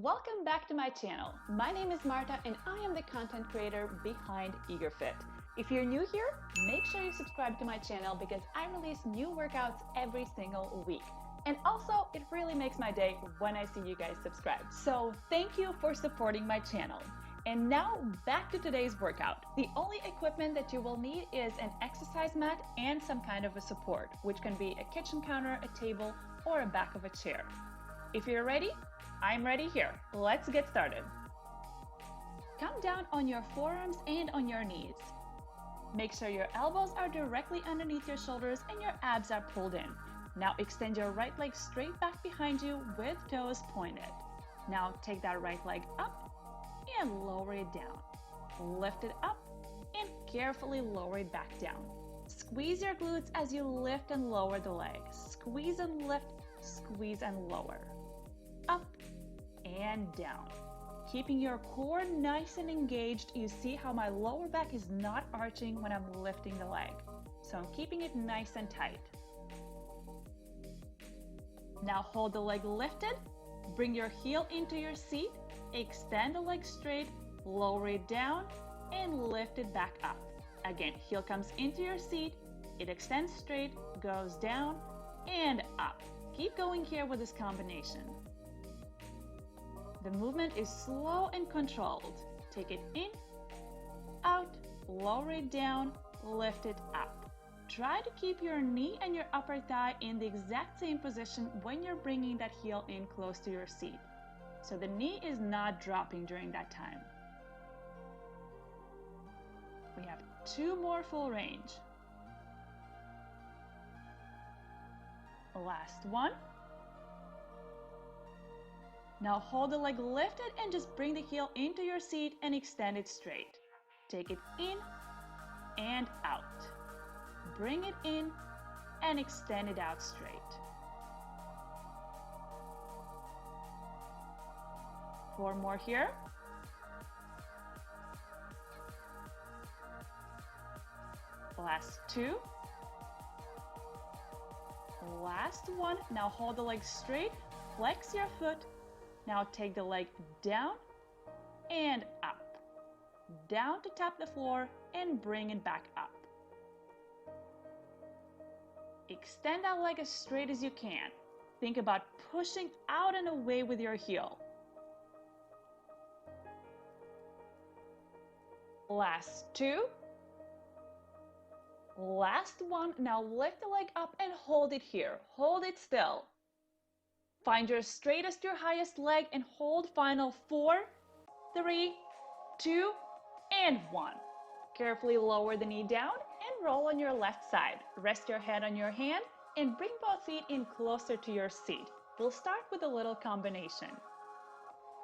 Welcome back to my channel. My name is Marta and I am the content creator behind EagerFit. If you're new here, make sure you subscribe to my channel because I release new workouts every single week. And also, it really makes my day when I see you guys subscribe. So thank you for supporting my channel. And now back to today's workout. The only equipment that you will need is an exercise mat and some kind of a support, which can be a kitchen counter, a table, or a back of a chair. If you're ready, I'm ready here. Let's get started. Come down on your forearms and on your knees. Make sure your elbows are directly underneath your shoulders and your abs are pulled in. Now extend your right leg straight back behind you with toes pointed. Now take that right leg up and lower it down. Lift it up and carefully lower it back down. Squeeze your glutes as you lift and lower the leg. Squeeze and lift, squeeze and lower. Up and down. Keeping your core nice and engaged, you see how my lower back is not arching when I'm lifting the leg. So I'm keeping it nice and tight. Now hold the leg lifted, bring your heel into your seat, extend the leg straight, lower it down, and lift it back up. Again, heel comes into your seat, it extends straight, goes down, and up. Keep going here with this combination. The movement is slow and controlled. Take it in, out, lower it down, lift it up. Try to keep your knee and your upper thigh in the exact same position when you're bringing that heel in close to your seat. So the knee is not dropping during that time. We have 2 more full range. Last one. Now hold the leg lifted and just bring the heel into your seat and extend it straight. Take it in and out. Bring it in and extend it out straight. 4 more here. Last 2. Last one. Now hold the leg straight, flex your foot. Now take the leg down and up. Down to tap the floor and bring it back up. Extend that leg as straight as you can. Think about pushing out and away with your heel. Last 2. Last one. Now lift the leg up and hold it here. Hold it still. Find your straightest, your highest leg and hold final 4, 3, 2, and 1. Carefully lower the knee down and roll on your left side. Rest your head on your hand and bring both feet in closer to your seat. We'll start with a little combination.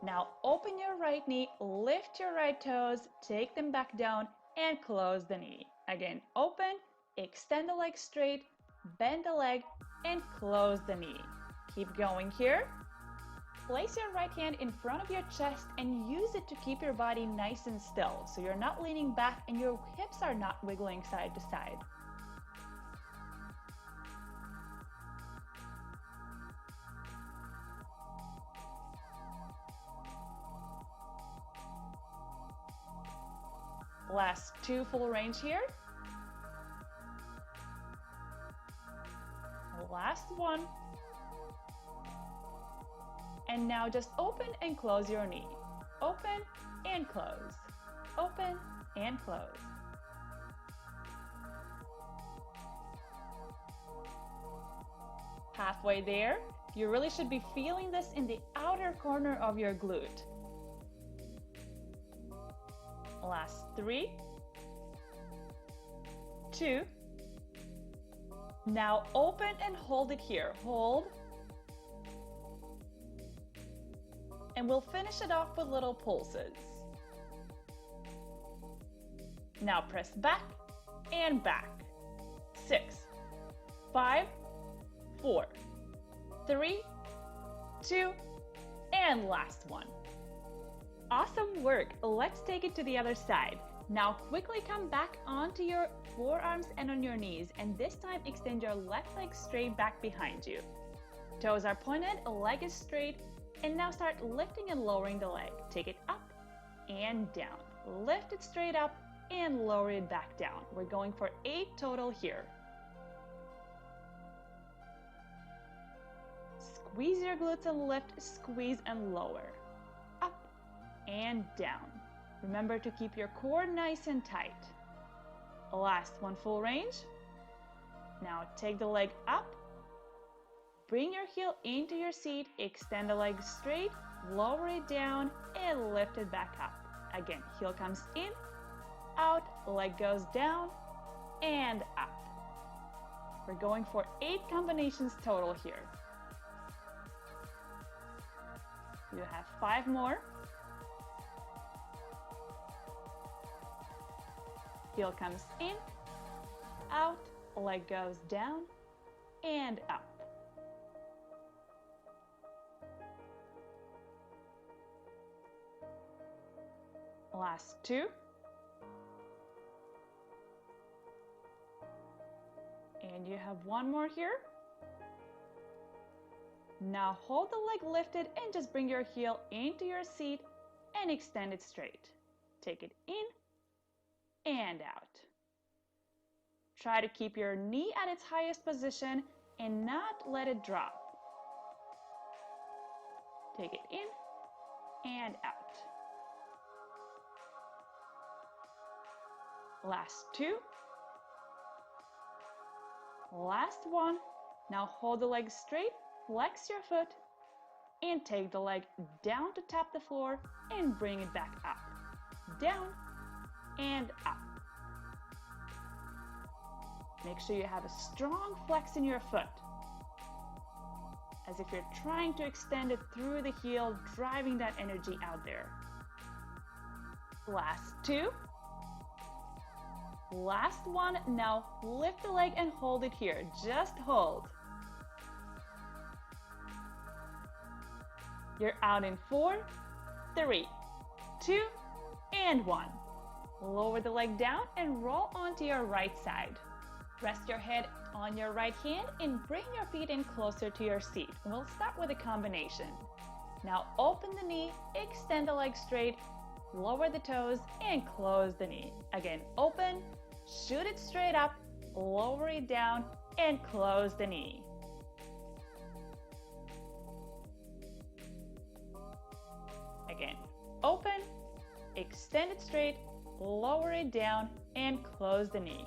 Now open your right knee, lift your right toes, take them back down and close the knee. Again, open, extend the leg straight, bend the leg and close the knee. Keep going here. Place your right hand in front of your chest and use it to keep your body nice and still so you're not leaning back and your hips are not wiggling side to side. Last 2 full range here. Last one. And now just open and close your knee. Open and close. Open and close. Halfway there, you really should be feeling this in the outer corner of your glute. Last 3, 2. Now open and hold it here. Hold. And we'll finish it off with little pulses. Now press back and back. 6, 5, 4, 3, 2, and last one. Awesome work. Let's take it to the other side. Now quickly come back onto your forearms and on your knees, and this time extend your left leg straight back behind you. Toes are pointed, leg is straight, And now start lifting and lowering the leg. Take it up and down. Lift it straight up and lower it back down. We're going for 8 total here. Squeeze your glutes and lift, squeeze and lower. Up and down. Remember to keep your core nice and tight. Last one, full range. Now take the leg up. Bring your heel into your seat, extend the leg straight, lower it down, and lift it back up. Again, heel comes in, out, leg goes down, and up. We're going for 8 combinations total here. You have 5 more. Heel comes in, out, leg goes down, and up. Last 2. And you have 1 more here. Now hold the leg lifted and just bring your heel into your seat and extend it straight. Take it in and out. Try to keep your knee at its highest position and not let it drop. Take it in and out. Last 2. Last 1. Now hold the leg straight, flex your foot, and take the leg down to tap the floor and bring it back up. Down and up. Make sure you have a strong flex in your foot, as if you're trying to extend it through the heel, driving that energy out there. Last 2. Last 1. Now lift the leg and hold it here. Just hold. You're out in 4, 3, 2, and 1. Lower the leg down and roll onto your right side. Rest your head on your right hand and bring your feet in closer to your seat. We'll start with a combination. Now open the knee, extend the leg straight, lower the toes, and close the knee. Again, open, shoot it straight up, lower it down, and close the knee. Again, open, extend it straight, lower it down, and close the knee.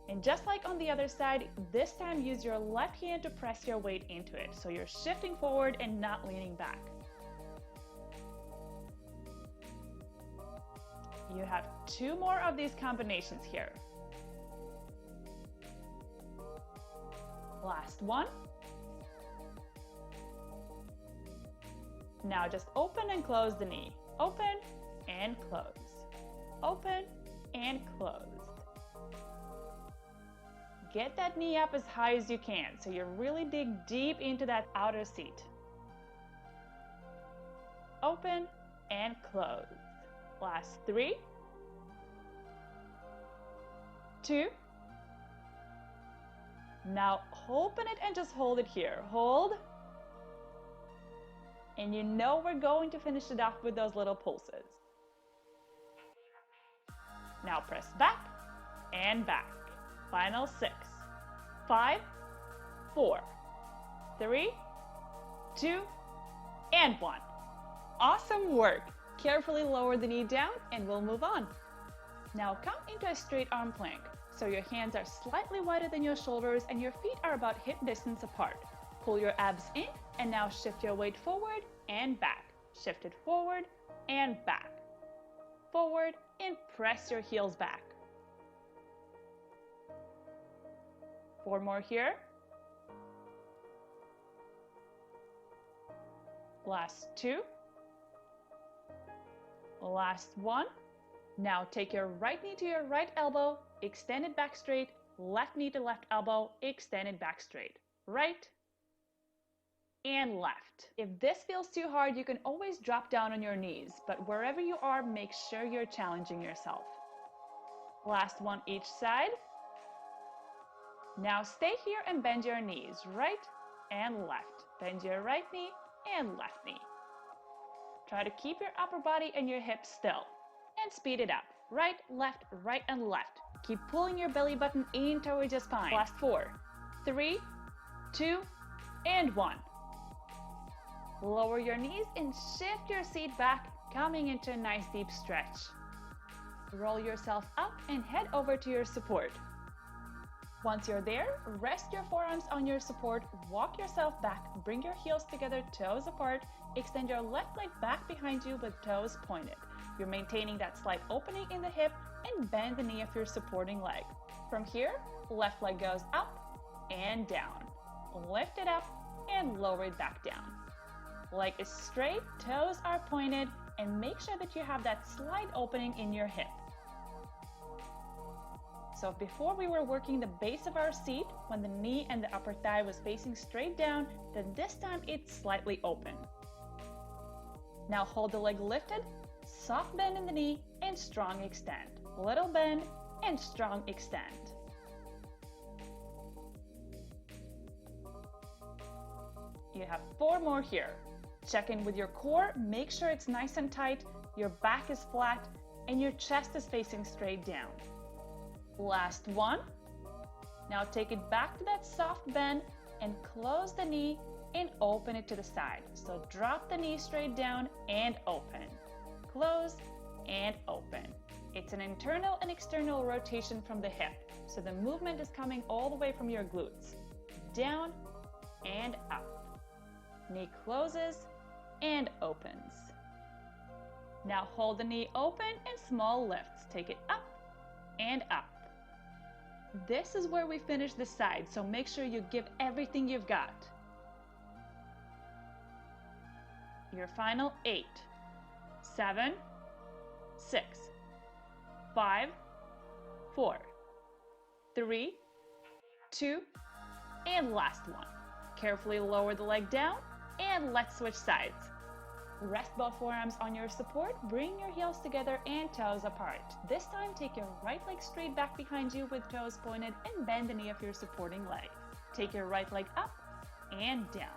And just like on the other side, this time use your left hand to press your weight into it, so you're shifting forward and not leaning back. You have 2 more of these combinations here. Last 1. Now just open and close the knee. Open and close. Open and close. Get that knee up as high as you can, so you really dig deep into that outer seat. Open and close. Last 3, 2. Now open it and just hold it here. Hold. And you know we're going to finish it off with those little pulses. Now press back and back. Final 6, 5, 4, 3, 2, and 1. Awesome work. Carefully lower the knee down and we'll move on. Now come into a straight arm plank. So your hands are slightly wider than your shoulders and your feet are about hip distance apart. Pull your abs in and now shift your weight forward and back. Shift it forward and back. Forward and press your heels back. 4 more here. Last 2. Last 1. Now take your right knee to your right elbow, extend it back straight, left knee to left elbow, extend it back straight. Right and left. If this feels too hard, you can always drop down on your knees, but wherever you are, make sure you're challenging yourself. Last one each side. Now stay here and bend your knees, right and left. Bend your right knee and left knee. Try to keep your upper body and your hips still. And speed it up. Right, and left. Keep pulling your belly button in towards your spine. Last 4, 3, 2, and 1. Lower your knees and shift your seat back, coming into a nice deep stretch. Roll yourself up and head over to your support. Once you're there, rest your forearms on your support, walk yourself back, bring your heels together, toes apart, extend your left leg back behind you with toes pointed. You're maintaining that slight opening in the hip and bend the knee of your supporting leg. From here, left leg goes up and down. Lift it up and lower it back down. Leg is straight, toes are pointed, and make sure that you have that slight opening in your hip. So before we were working the base of our seat, when the knee and the upper thigh was facing straight down, then this time it's slightly open. Now hold the leg lifted, soft bend in the knee, and strong extend. Little bend and strong extend. You have 4 more here. Check in with your core, make sure it's nice and tight, your back is flat, and your chest is facing straight down. Last 1. Now take it back to that soft bend and close the knee and open it to the side. So drop the knee straight down and open. Close and open. It's an internal and external rotation from the hip. So the movement is coming all the way from your glutes. Down and up. Knee closes and opens. Now hold the knee open and small lifts. Take it up and up. This is where we finish the side, so make sure you give everything you've got. Your final 8, 7, 6, 5, 4, 3, 2, and last one. Carefully lower the leg down and let's switch sides. Rest both forearms on your support, bring your heels together and toes apart. This time take your right leg straight back behind you with toes pointed and bend the knee of your supporting leg. Take your right leg up and down.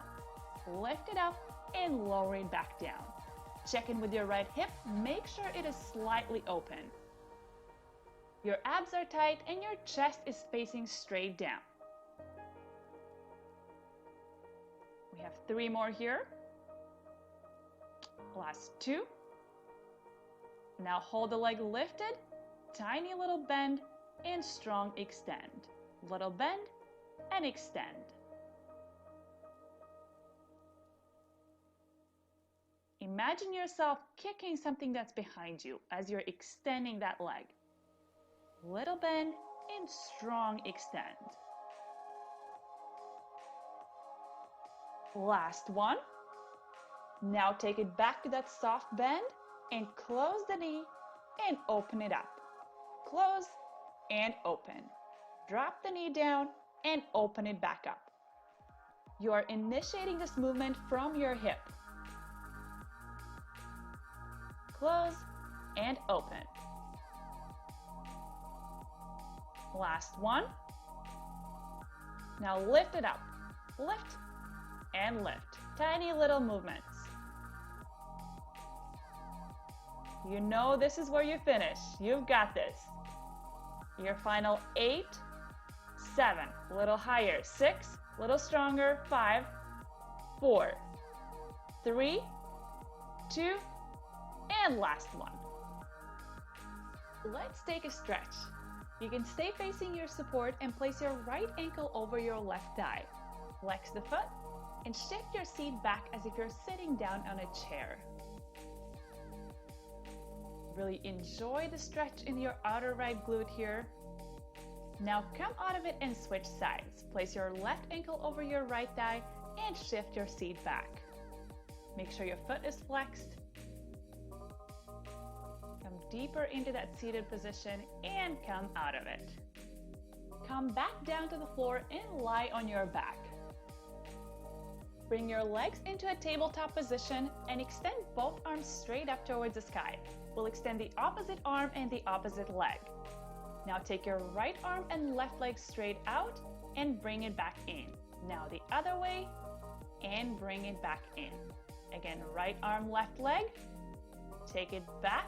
Lift it up and lower it back down. Check in with your right hip, make sure it is slightly open. Your abs are tight and your chest is facing straight down. We have 3 more here. Last 2. Now hold the leg lifted, tiny little bend and strong extend. Little bend and extend. Imagine yourself kicking something that's behind you as you're extending that leg. Little bend and strong extend. Last one. Now take it back to that soft bend and close the knee and open it up. Close and open. Drop the knee down and open it back up. You are initiating this movement from your hip. Close and open. Last one. Now lift it up. Lift and lift. Tiny little movements. You know this is where you finish. You've got this. Your final 8, 7, a little higher, 6, a little stronger, 5, 4, 3, 2, and last one. Let's take a stretch. You can stay facing your support and place your right ankle over your left thigh. Flex the foot and shift your seat back as if you're sitting down on a chair. Really enjoy the stretch in your outer right glute here. Now come out of it and switch sides. Place your left ankle over your right thigh and shift your seat back. Make sure your foot is flexed. Come deeper into that seated position and come out of it. Come back down to the floor and lie on your back. Bring your legs into a tabletop position and extend both arms straight up towards the sky. We'll extend the opposite arm and the opposite leg. Now take your right arm and left leg straight out and bring it back in. Now the other way and bring it back in. Again, right arm, left leg. Take it back.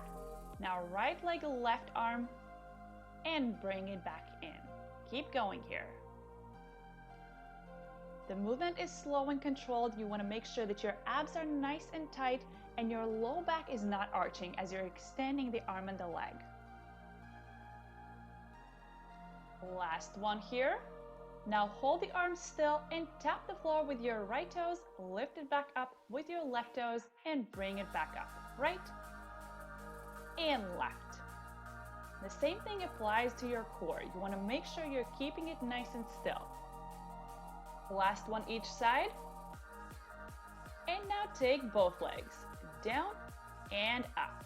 Now right leg, left arm, and bring it back in. Keep going here. The movement is slow and controlled. You want to make sure that your abs are nice and tight and your low back is not arching as you're extending the arm and the leg. Last one here. Now hold the arms still and tap the floor with your right toes, lift it back up with your left toes and bring it back up. Right and left. The same thing applies to your core. You want to make sure you're keeping it nice and still. Last one each side. And now take both legs down and up.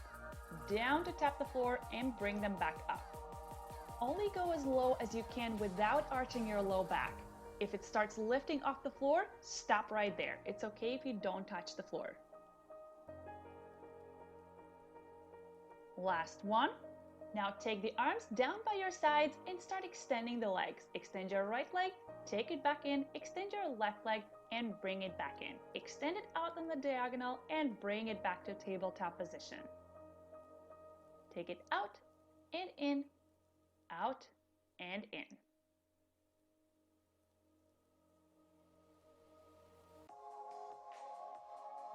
Down to tap the floor and bring them back up. Only go as low as you can without arching your low back. If it starts lifting off the floor, stop right there. It's okay if you don't touch the floor. Last one. Now take the arms down by your sides and start extending the legs. Extend your right leg, take it back in, extend your left leg and bring it back in. Extend it out on the diagonal and bring it back to tabletop position. Take it out and in, out and in.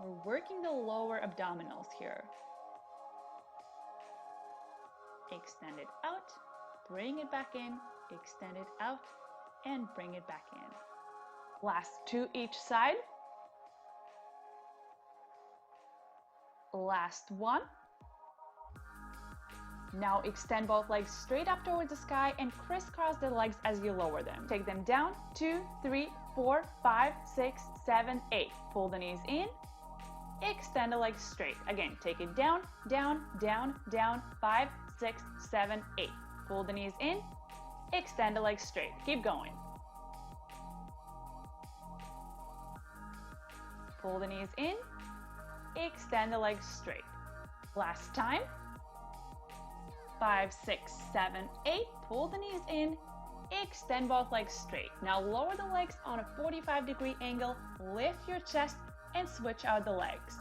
We're working the lower abdominals here. Extend it out, bring it back in, extend it out, and bring it back in. Last two each side. Last one. Now extend both legs straight up towards the sky and crisscross the legs as you lower them. Take them down, 2, 3, 4, 5, 6, 7, 8. Pull the knees in. Extend the legs straight. Again, take it down, down, down, down, 5, 6, 7, 8. Pull the knees in. Extend the legs straight. Keep going. Pull the knees in. Extend the legs straight. Last time. 5, 6, 7, 8. Pull the knees in. Extend both legs straight. Now lower the legs on a 45-degree angle. Lift your chest and switch out the legs.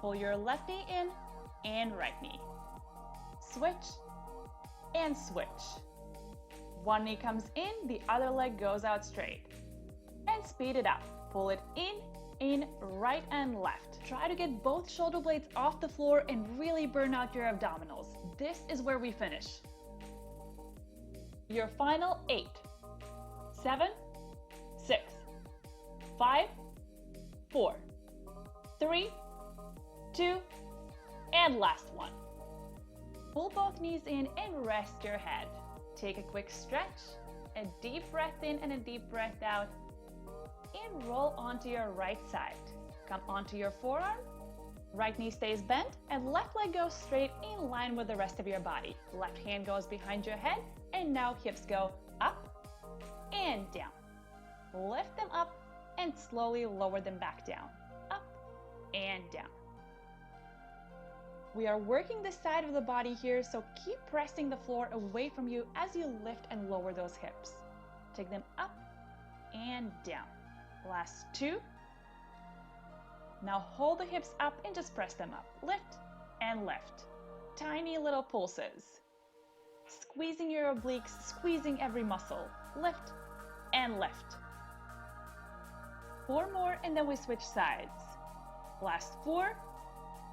Pull your left knee in and right knee. Switch and switch. One knee comes in, the other leg goes out straight. And speed it up. Pull it in, right and left. Try to get both shoulder blades off the floor and really burn out your abdominals. This is where we finish. Your final 8, 7, 6, 5, 4, 3, 2, and last one. Pull both knees in and rest your head. Take a quick stretch, a deep breath in and a deep breath out, and roll onto your right side. Come onto your forearm, right knee stays bent, and left leg goes straight in line with the rest of your body. Left hand goes behind your head, and now hips go up and down. Lift them up and slowly lower them back down. Up and down. We are working the side of the body here, so keep pressing the floor away from you as you lift and lower those hips. Take them up and down. Last 2. Now hold the hips up and just press them up. Lift and lift. Tiny little pulses. Squeezing your obliques, squeezing every muscle. Lift and lift. 4 more and then we switch sides. Last 4,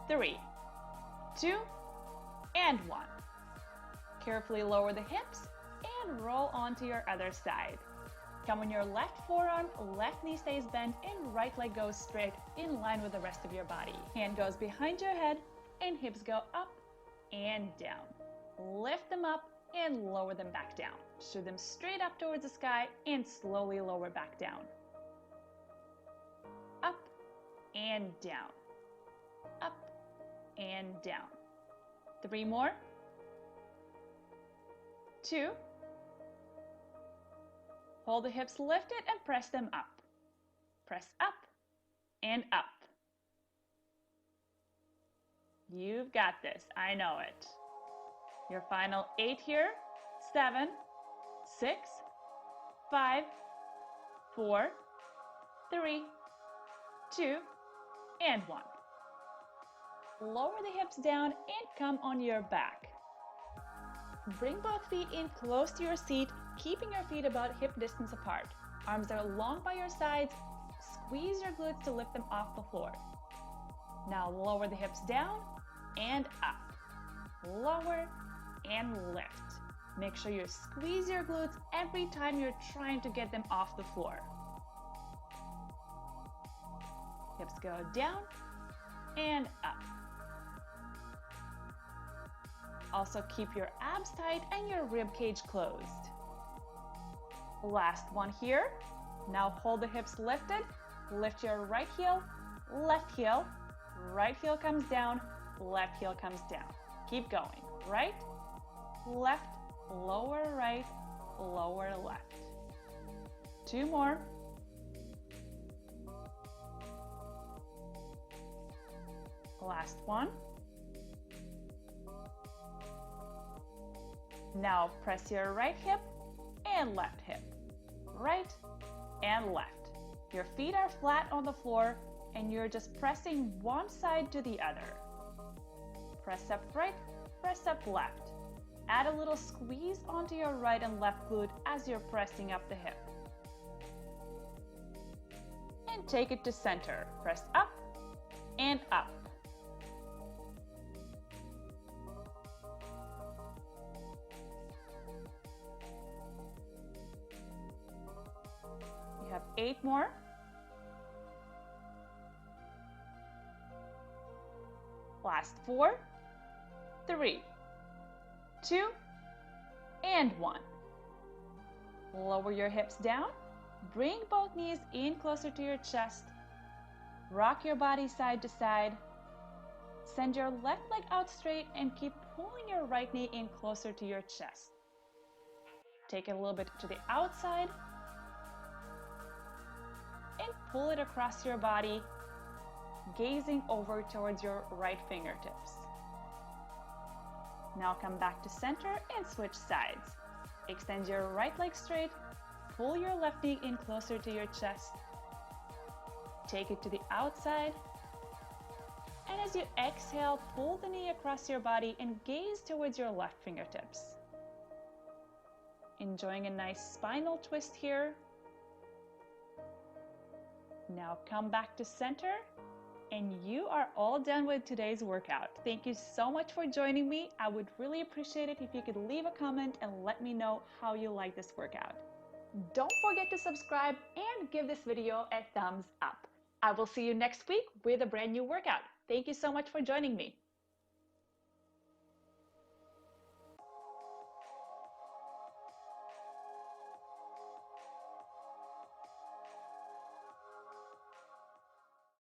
3, 2, and 1. Carefully lower the hips and roll onto your other side. Come on your left forearm, left knee stays bent, and right leg goes straight in line with the rest of your body. Hand goes behind your head and hips go up and down. Lift them up and lower them back down. Shoot them straight up towards the sky and slowly lower back down. Up and down. Up and down. 3 more. 2. Hold the hips lifted and press them up. Press up and up. You've got this. I know it. Your final 8 here. 7, 6, 5, 4, 3, 2, and 1. Lower the hips down and come on your back. Bring both feet in close to your seat, keeping your feet about hip distance apart. Arms are long by your sides. Squeeze your glutes to lift them off the floor. Now lower the hips down and up. Lower and lift. Make sure you squeeze your glutes every time you're trying to get them off the floor. Hips go down and up. Also keep your abs tight and your rib cage closed. Last one here. Now hold the hips lifted. Lift your right heel, left heel. Right heel comes down, left heel comes down. Keep going. Right, left, lower right, lower left. 2 more. Last one. Now press your right hip and left hip. Right and left. Your feet are flat on the floor and you're just pressing one side to the other. Press up right, press up left. Add a little squeeze onto your right and left glute as you're pressing up the hip. And take it to center. Press up and up. You have 8 more. Last 4, 3, 2, and 1. Lower your hips down. Bring both knees in closer to your chest. Rock your body side to side. Send your left leg out straight and keep pulling your right knee in closer to your chest. Take it a little bit to the outside and pull it across your body, gazing over towards your right fingertips. Now come back to center and switch sides. Extend your right leg straight, pull your left knee in closer to your chest. Take it to the outside. And as you exhale, pull the knee across your body and gaze towards your left fingertips. Enjoying a nice spinal twist here. Now come back to center, and you are all done with today's workout. Thank you so much for joining me. I would really appreciate it if you could leave a comment and let me know how you like this workout. Don't forget to subscribe and give this video a thumbs up. I will see you next week with a brand new workout. Thank you so much for joining me.